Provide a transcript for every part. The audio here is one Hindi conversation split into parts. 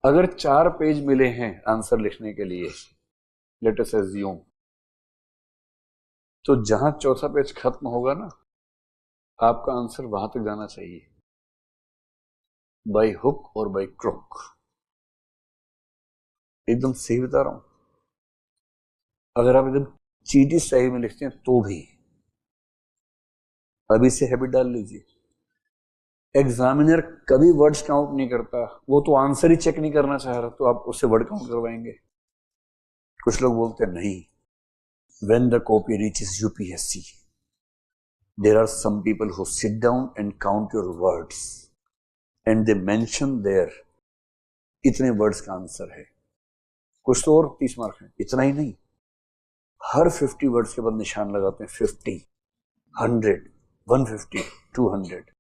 अगर 4 पेज मिले हैं आंसर लिखने के लिए, लेट अस अज्यूम, तो जहां चौथा पेज खत्म होगा ना, आपका आंसर वहां तक जाना चाहिए, बाय हुक और बाय क्रुक। एकदम सही बता रहा हूं। अगर आप एकदम चीटी स्टाइल में लिखते हैं तो भी अभी से हैबिट डाल लीजिए। एग्जामिनर कभी वर्ड्स काउंट नहीं करता, वो तो आंसर ही चेक नहीं करना चाह रहा, तो आप उससे वर्ड काउंट करवाएंगे? कुछ लोग बोलते हैं नहीं, when the copy reaches UPSC there are some people who sit down and count your words and they mention there इतने वर्ड्स का आंसर है। कुछ तो और 30 मार्क है। इतना ही नहीं, हर 50 वर्ड्स के बाद निशान लगाते हैं, 50, 100, 150, 200।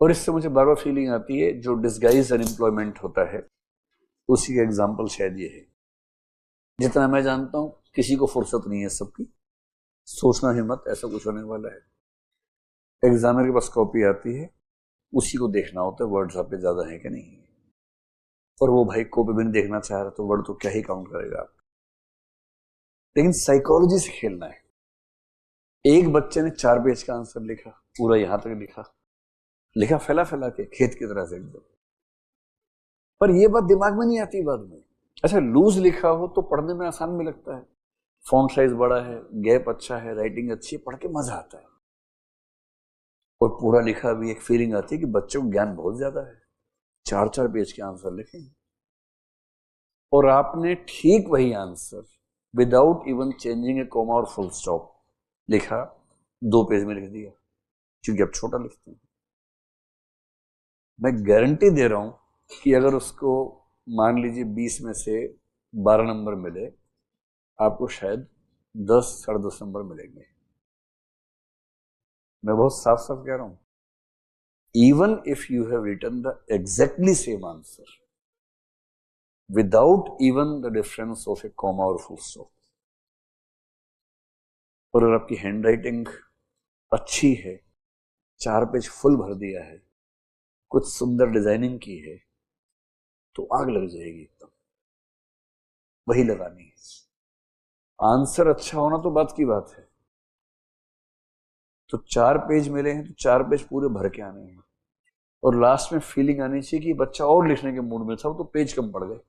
और इससे मुझे बार बार फीलिंग आती है, जो डिस्गाइज अनएम्प्लॉयमेंट होता है उसी का एग्जाम्पल शायद ये है। जितना मैं जानता हूं किसी को फुर्सत नहीं है सबकी, सोचना ही मत ऐसा कुछ होने वाला है। एग्जामिनर के पास कॉपी आती है, उसी को देखना होता है वर्ड्स आप पे ज्यादा है कि नहीं है, और वो भाई कॉपी भी नहीं देखना चाह रहा तो वर्ड तो क्या ही काउंट करेगा आप। लेकिन साइकोलॉजी से खेलना है। एक बच्चे ने 4 पेज का आंसर लिखा, पूरा यहां तक लिखा फैला फैला के खेत की तरह से एकदम, पर ये बात दिमाग में नहीं आती बाद में। अच्छा, लूज लिखा हो तो पढ़ने में आसान भी लगता है, फॉन्ट साइज बड़ा है, गैप अच्छा है, राइटिंग अच्छी है, पढ़ के मजा आता है। और पूरा लिखा भी एक फीलिंग आती है कि बच्चों को ज्ञान बहुत ज्यादा है, 4-4 पेज के आंसर लिखे। और आपने ठीक वही आंसर विदाउट इवन चेंजिंग ए कॉमा और फुल स्टॉप लिखा, 2 पेज में लिख दिया, क्योंकि आप छोटा लिखते हैं। मैं गारंटी दे रहा हूं कि अगर उसको मान लीजिए 20 में से 12 नंबर मिले, आपको शायद 10, 10.5 नंबर मिलेंगे। मैं बहुत साफ साफ कह रहा हूं, even if you have written the exactly same answer without even the difference of a comma और फुल स्टॉप, और अगर आपकी हैंड राइटिंग अच्छी है, 4 पेज फुल भर दिया है, कुछ सुंदर डिजाइनिंग की है, तो आग लग जाएगी एकदम। वही लगानी है। आंसर अच्छा होना तो बात की बात है, तो 4 पेज मिले हैं तो 4 पेज पूरे भर के आने हैं, और लास्ट में फीलिंग आनी चाहिए कि बच्चा और लिखने के मूड में था, तो पेज कम पड़ गए।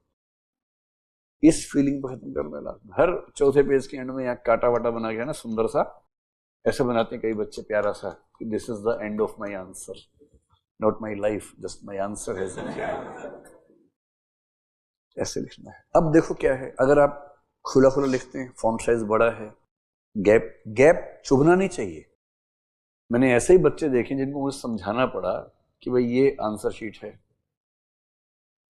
इस फीलिंग पर खत्म करना लास्ट में। हर चौथे पेज के एंड में यहाँ काटा वाटा बना गया ना सुंदर सा, ऐसे बनाते हैं कई बच्चे प्यारा सा, कि this is the end of my answer, not my life, just my answer है। ऐसे लिखना है। अब देखो क्या है, अगर आप खुला खुला लिखते हैं, फॉन्ट साइज बड़ा है, गैप चुभना नहीं चाहिए। मैंने ऐसे ही बच्चे देखे जिनको मुझे समझाना पड़ा कि भाई ये आंसर शीट है,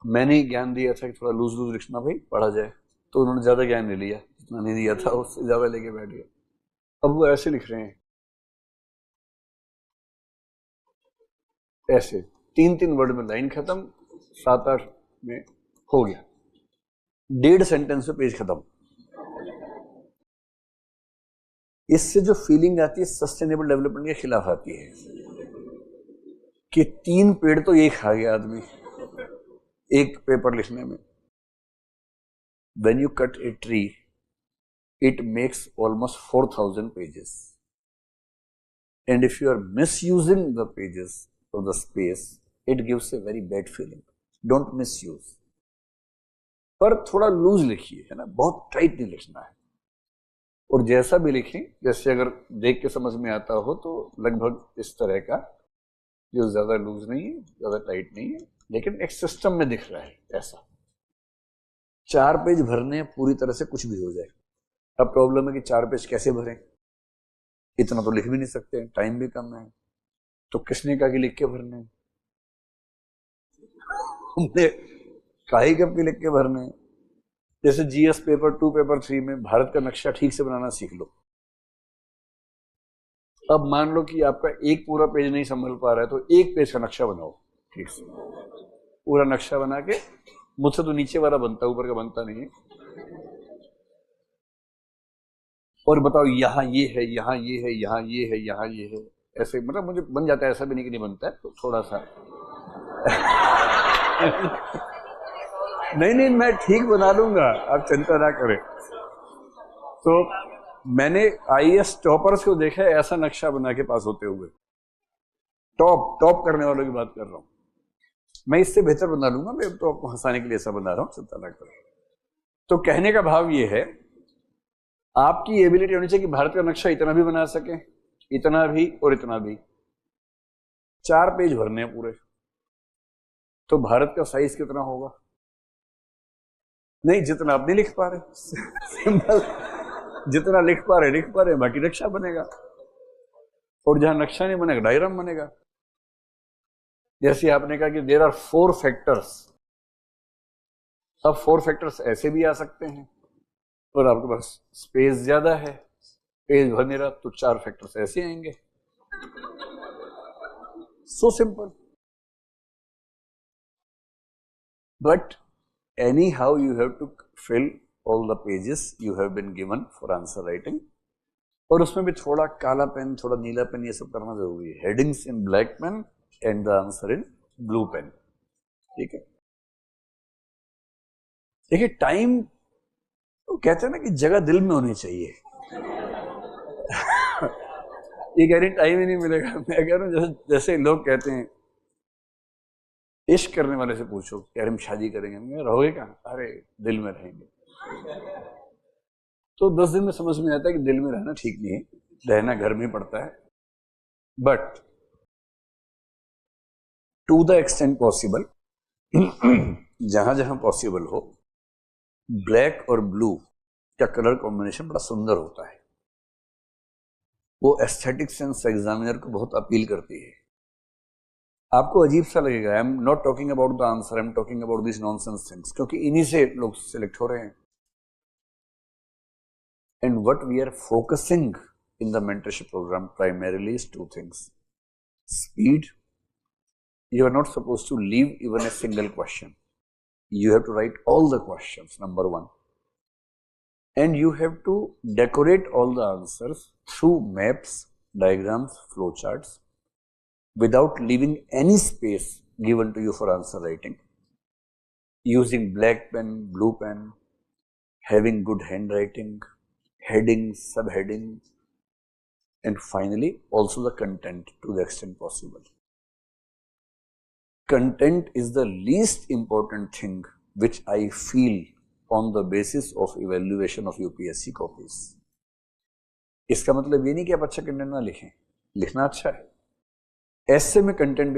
मैंने ही ज्ञान दिया था कि थोड़ा लूज लूज लिखना भाई, पढ़ा जाए, तो उन्होंने ज्यादा ज्ञान ले लिया, जितना नहीं दिया था उससे ज्यादा लेके बैठ गया। अब वो ऐसे लिख रहे हैं, ऐसे 3-3 वर्ड में लाइन खत्म, 7-8 में हो गया, 1.5 सेंटेंस में पेज खत्म। इससे जो फीलिंग आती है सस्टेनेबल डेवलपमेंट के खिलाफ आती है, कि 3 पेड़ तो ये खा गया आदमी एक पेपर लिखने में। When you cut a tree, it makes almost 4,000 pages. And if you are misusing the pages or the space, it gives a very bad feeling. Don't misuse. पर थोड़ा लूज लिखिए, है ना, बहुत टाइट नहीं लिखना है। और जैसा भी लिखें, जैसे अगर देख के समझ में आता हो तो लगभग इस तरह का, जो ज्यादा लूज नहीं है, ज्यादा टाइट नहीं है, लेकिन एक सिस्टम में दिख रहा है ऐसा। 4 पेज भरने पूरी तरह से कुछ भी हो जाए। अब प्रॉब्लम है कि 4 पेज कैसे भरें, इतना तो लिख भी नहीं सकते, टाइम भी कम है, तो किसने कहा कि लिख के भरने, हमने काहे कब के लिख के भरने। जैसे जीएस पेपर 2 पेपर 3 में भारत का नक्शा ठीक से बनाना सीख लो। अब मान लो कि आपका एक पूरा पेज नहीं संभल पा रहा है, तो 1 पेज का नक्शा बनाओ ठीक से, पूरा नक्शा बना के, मुझसे तो नीचे वाला बनता, ऊपर का बनता नहीं है, और बताओ यहाँ ये है, यहाँ ये है, यहाँ ये है, यहाँ ये है, ऐसे मतलब मुझे बन जाता है, ऐसा भी नहीं कि नहीं बनता है, तो थोड़ा सा नहीं नहीं, मैं ठीक बना लूंगा, आप चिंता ना करें। तो मैंने आईएएस टॉपर्स को देखा है ऐसा नक्शा बना के पास होते हुए, टॉप करने वालों की बात कर रहा हूं। मैं इससे बेहतर बना लूंगा, मैं तो आपको हंसाने के लिए ऐसा बना रहा हूं, चिंता ना करें। तो कहने का भाव ये है, आपकी एबिलिटी होनी चाहिए कि भारत का नक्शा इतना भी बना सके, इतना भी और इतना भी। 4 पेज भरने हैं पूरे, तो भारत का साइज कितना होगा? नहीं, जितना आप नहीं लिख पा रहे सिंपल, जितना लिख पा रहे बाकी नक्शा बनेगा, और जहां नक्शा नहीं बनेगा डायग्राम बनेगा। जैसे आपने कहा कि देयर आर 4 फैक्टर्स, अब 4 फैक्टर्स ऐसे भी आ सकते हैं, और आपके पास स्पेस ज्यादा है, पेज भर नहीं रहा, तो 4 फैक्टर्स ऐसे आएंगे। So simple. But anyhow you have to fill all the pages you have been given for answer writing, और उसमें भी थोड़ा काला पेन, थोड़ा नीला पेन, ये सब करना जरूरी है। Headings in black pen and the answer in blue pen, ठीक है। देखिए, टाइम तो कहते हैं ना कि जगह दिल में होनी चाहिए ये कह रही टाइम ही नहीं मिलेगा, मैं कह रहा हूं जैसे लोग कहते हैं, इश्क करने वाले से पूछो कि अरे हम शादी करेंगे, रहोगे कहाँ? अरे दिल में रहेंगे। तो 10 दिन में समझ में आता है कि दिल में रहना ठीक नहीं है, रहना घर में पड़ता है। But to the extent possible, जहां जहां पॉसिबल हो, ब्लैक और ब्लू का कलर कॉम्बिनेशन बड़ा सुंदर होता है, वो एस्थेटिक सेंस एग्जामिनर को बहुत अपील करती है। आपको अजीब सा लगेगा, I am not talking about the answer, I am talking about this nonsense things, क्योंकि इन्हीं से लोग सिलेक्ट हो रहे हैं। And what we are focusing in the mentorship programme primarily is 2 things. Speed, you are not supposed to leave even a single question, you have to write all the questions, number 1, and you have to decorate all the answers through maps, diagrams, flowcharts, without leaving any space given to you for answer writing, using black pen, blue pen, having good handwriting, headings, subheadings, and finally also the content to the extent possible. Content is the least important thing which I feel on the basis of evaluation of UPSC copies. इसका मतलब ये नहीं कि आप अच्छा कंटेंट ना लिखें, लिखना अच्छा है, ऐसे में कंटेंट